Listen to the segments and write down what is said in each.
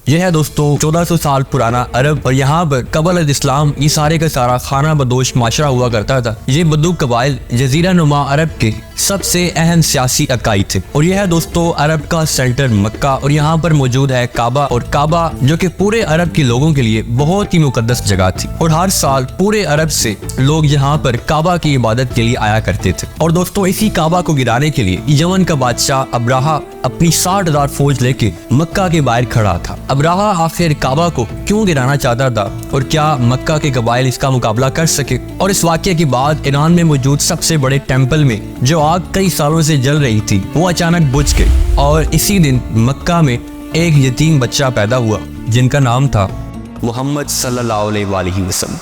यह है दोस्तों 1400 साल पुराना अरब, और यहाँ पर कबल इस्लाम ये सारे का सारा खाना बदोश माशरा हुआ करता था। ये बदू कबाइल जजीरा नुमा अरब के सबसे अहम सियासी अकाई थे। और यह है दोस्तों अरब का सेंटर मक्का, और यहाँ पर मौजूद है काबा, और काबा जो कि पूरे अरब के लोगों के लिए बहुत ही मुकद्दस जगह थी। और हर साल पूरे अरब से लोग यहाँ पर काबा की इबादत के लिए आया करते थे। और दोस्तों इसी काबा को गिराने के लिए यमन का बादशाह अब्राहा अपनी 60,000 फौज लेके मक्का के बाहर खड़ा था। अब्राहा आखिर काबा को क्यों गिराना चाहता था, और क्या मक्का के कबाइल इसका मुकाबला कर सके? और इस वाक़ये के बाद ईरान में मौजूद सबसे बड़े टेम्पल में जो आग कई सालों से जल रही थी वो अचानक बुझ गई, और इसी दिन मक्का में एक यतीम बच्चा पैदा हुआ जिनका नाम था मोहम्मद सल्लल्लाहु अलैहि वसल्लम।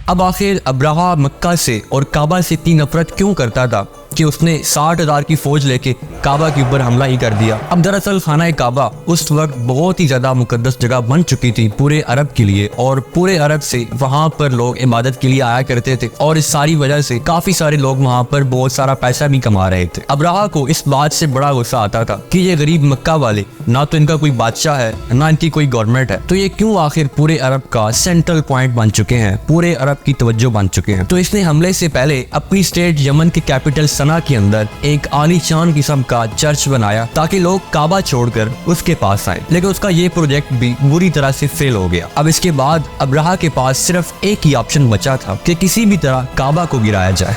अब आखिर अब्राहा मक्का से और काबा से इतनी नफरत क्यों करता था कि उसने 60,000 की फौज लेके काबा के ऊपर हमला ही कर दिया? अब दरअसल खाना काबा उस वक्त बहुत ही ज्यादा मुकद्दस जगह बन चुकी थी पूरे अरब के लिए, और पूरे अरब से वहां पर लोग इबादत के लिए आया करते थे, और इस सारी वजह से काफी सारे लोग वहां पर बहुत सारा पैसा भी कमा रहे थे। अब्राहा को इस बात से बड़ा गुस्सा आता था कि ये गरीब मक्का वाले, ना तो इनका कोई बादशाह है ना इनकी कोई गवर्नमेंट है, तो ये क्यों आखिर पूरे अरब का सेंट्रल पॉइंट बन चुके हैं, पूरे अरब की तवज्जो बन चुके हैं। तो इसने हमले से पहले अपनी स्टेट यमन के कैपिटल सना के अंदर एक आलीशान किस्म का चर्च बनाया ताकि लोग काबा छोड़कर उसके पास आए, लेकिन उसका ये प्रोजेक्ट भी बुरी तरह से फेल हो गया। अब इसके बाद अब्राहा के पास सिर्फ एक ही ऑप्शन बचा था कि किसी भी तरह काबा को गिराया जाए।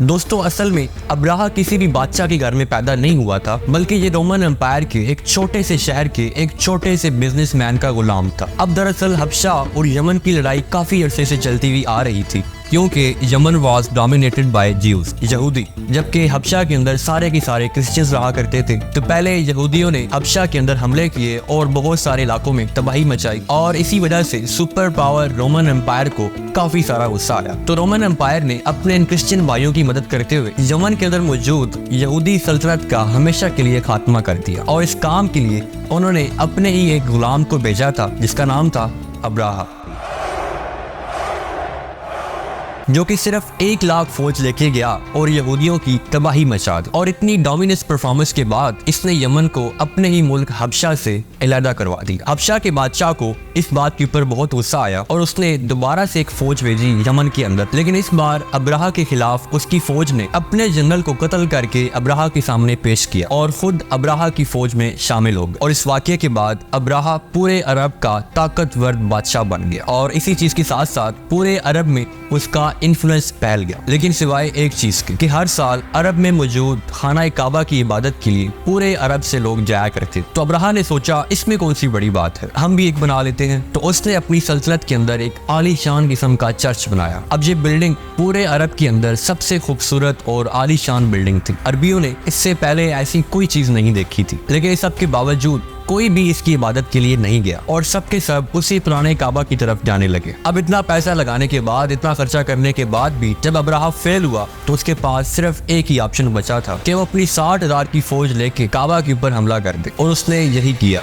दोस्तों असल में अब्राहा किसी भी बादशाह के घर में पैदा नहीं हुआ था, बल्कि ये रोमन एम्पायर के एक छोटे से शहर के एक छोटे से बिजनेसमैन का गुलाम था। अब दरअसल हबशा और यमन की लड़ाई काफी अरसे से चलती हुई आ रही थी, क्योंकि Yemen was dominated by Jews, यहूदी, जबकि हबशा के अंदर सारे के सारे क्रिश्चियंस रहा करते थे। तो पहले यहूदियों ने हबशा के अंदर हमले किए और बहुत सारे इलाकों में तबाही मचाई, और इसी वजह से सुपर पावर रोमन एम्पायर को काफी सारा गुस्सा आया। तो रोमन एम्पायर ने अपने इन क्रिश्चियन भाइयों की मदद करते हुए यमन के अंदर मौजूद यहूदी सल्तनत का हमेशा के लिए खात्मा कर दिया, और इस काम के लिए उन्होंने अपने ही एक गुलाम को भेजा था जिसका नाम था अब्राहा, जो कि सिर्फ 1 लाख फौज लेके गया और यहूदियों की तबाही मचा दी। और इतनी डोमिनेंस परफॉर्मेंस के बाद इसने यमन को अपने ही मुल्क हबशा से अलहदा करवा दिया। हबशा के बादशाह को इस बात के ऊपर बहुत गुस्सा आया और उसने दोबारा से एक फौज भेजी यमन के अंदर, लेकिन इस बार अब्राहा के खिलाफ उसकी फौज ने अपने जनरल को कत्ल करके अब्राहा के सामने पेश किया और खुद अब्राहा की फौज में शामिल हो गए। और इस वाक़ये के बाद अब्राहा पूरे अरब का ताकतवर बादशाह बन गया, और इसी चीज के साथ साथ पूरे अरब में उसका इन्फ्लुएंस फैल गया। लेकिन सिवाय एक चीज के कि हर साल अरब में मौजूद खाना काबा की इबादत के लिए पूरे अरब से लोग जाया करते। तो अब्राहा ने सोचा इसमें कौन सी बड़ी बात है, हम भी एक बना लेते हैं। तो उसने अपनी सल्तनत के अंदर एक आलीशान किस्म का चर्च बनाया। अब ये बिल्डिंग पूरे अरब के अंदर सबसे खूबसूरत और आलीशान बिल्डिंग थी। अरबियों ने इससे पहले ऐसी कोई चीज नहीं देखी थी, लेकिन इस सब के बावजूद कोई भी इसकी इबादत के लिए नहीं गया और सबके सब उसी पुराने काबा की तरफ जाने लगे। अब इतना पैसा लगाने के बाद, इतना खर्चा करने के बाद भी जब अब्राहा फेल हुआ तो उसके पास सिर्फ एक ही ऑप्शन बचा था कि वो अपनी 60,000 की फौज लेके काबा के ऊपर हमला कर दे, और उसने यही किया।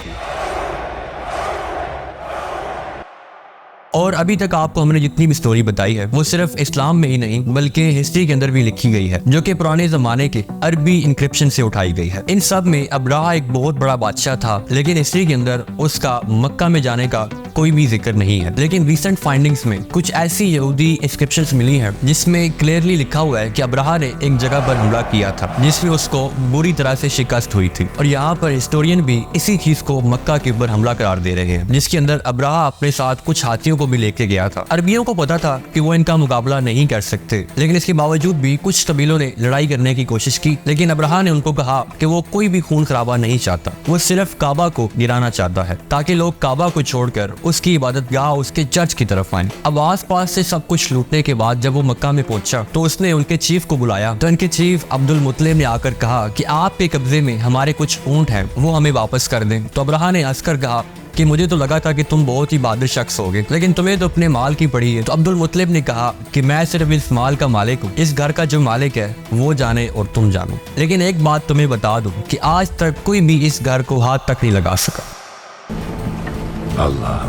और अभी तक आपको हमने जितनी भी स्टोरी बताई है वो सिर्फ इस्लाम में ही नहीं बल्कि हिस्ट्री के अंदर भी लिखी गई है, जो कि पुराने जमाने के अरबी इंक्रिप्शन से उठाई गई है। इन सब में अब्राहा एक बहुत बड़ा बादशाह था, लेकिन हिस्ट्री के अंदर उसका मक्का में जाने का कोई भी जिक्र नहीं है। लेकिन रिसेंट फाइंडिंग्स में कुछ ऐसी यहूदी इंस्क्रिप्शंस मिली हैं जिसमें क्लियरली लिखा हुआ है कि अब्राहा ने एक जगह पर हमला किया था जिसमें उसको बुरी तरह से शिकस्त हुई थी। और यहाँ पर हिस्टोरियन भी इसी चीज को मक्का के ऊपर हमला करार दे रहे हैं, जिसके अंदर अब्राहा अपने साथ कुछ हाथियों को भी लेके गया था। अरबियों को पता था कि वो इनका मुकाबला नहीं कर सकते, लेकिन इसके बावजूद भी कुछ कबीलों ने लड़ाई करने की कोशिश की। लेकिन अब्राहा ने उनको कहा कि वो कोई भी खून खराबा नहीं चाहता, वो सिर्फ काबा को गिराना चाहता है ताकि लोग काबा को छोड़कर उसकी इबादतगाह, उसके चर्च की तरफ आए। अब आस पास से सब कुछ लूटने के बाद जब वो मक्का में पहुंचा तो उसने उनके चीफ को बुलाया। तो इनके चीफ अब्दुल मुतलिब ने आकर कहा कि आपके कब्जे में हमारे कुछ ऊंट हैं, वो हमें वापस कर दें। तो अब्राहा ने हंसकर कहा कि मुझे तो लगा था कि तुम बहुत ही बहादुर शख्स होगे, लेकिन तुम्हें तो अपने माल की पड़ी है। तो अब्दुल मुतलिब ने कहा कि मैं सिर्फ इस माल का मालिक हूँ, इस घर का जो मालिक है वो जाने और तुम जानो। लेकिन एक बात तुम्हें बता दूं कि आज तक कोई भी इस घर को हाथ तक नहीं लगा सका। अल्लाह,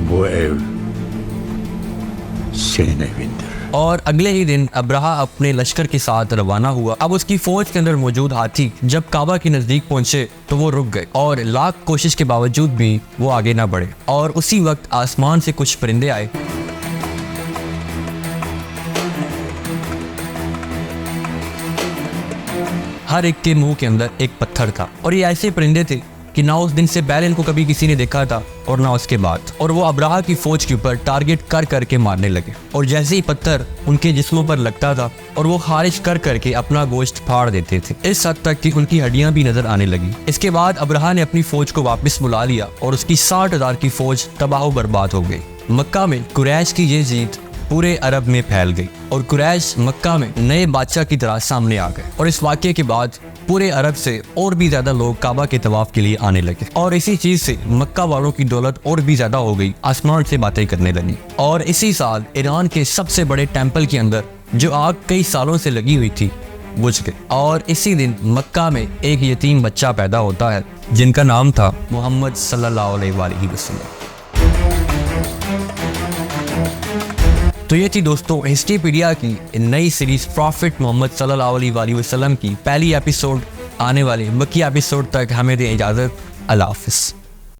वो एव और अगले ही दिन अब्राहा अपने लश्कर के साथ रवाना हुआ। अब उसकी फौज के अंदर मौजूद हाथी जब काबा के नजदीक पहुंचे तो वो रुक गए और लाख कोशिश के बावजूद भी वो आगे ना बढ़े। और उसी वक्त आसमान से कुछ परिंदे आए। हर एक के मुंह के अंदर एक पत्थर था और ये ऐसे परिंदे थे कि ना उस दिन से पहले इनको कभी किसी ने देखा था और ना उसके बाद। और वो अब्राहा की फौज के ऊपर टारगेट कर करके मारने लगे और जैसे ही पत्थर उनके जिस्मों पर लगता था और वो खारिज कर करके अपना गोश्त फाड़ देते थे, इस हद तक कि उनकी हड्डियां भी नजर आने लगी। इसके बाद अब्राहा ने अपनी फौज को वापस बुला लिया और उसकी 60,000 की फौज तबाह बर्बाद हो गई। मक्का में कुरैश की ये जीत पूरे अरब में फैल गई और कुरैश मक्का में नए बादशाह की तरह सामने आ गए। और इस वाक़े के बाद पूरे अरब से और भी ज्यादा लोग काबा के तवाफ के लिए आने लगे और इसी चीज से मक्का वालों की दौलत और भी ज्यादा हो गई, आसमान से बातें करने लगी। और इसी साल ईरान के सबसे बड़े टेंपल के अंदर जो आग कई सालों से लगी हुई थी बुझ गई। और इसी दिन मक्का में एक यतीम बच्चा पैदा होता है जिनका नाम था मोहम्मद सल्लल्लाहु अलैहि वसल्लम। तो ये थी दोस्तों हिस्ट्रीपीडिया की नई सीरीज प्रॉफिट मोहम्मद सल्लल्लाहु अलैहि वसल्लम की पहली एपिसोड। आने वाले बाकी एपिसोड तक हमें दें इजाज़त। अल्लाह हाफ़िज़।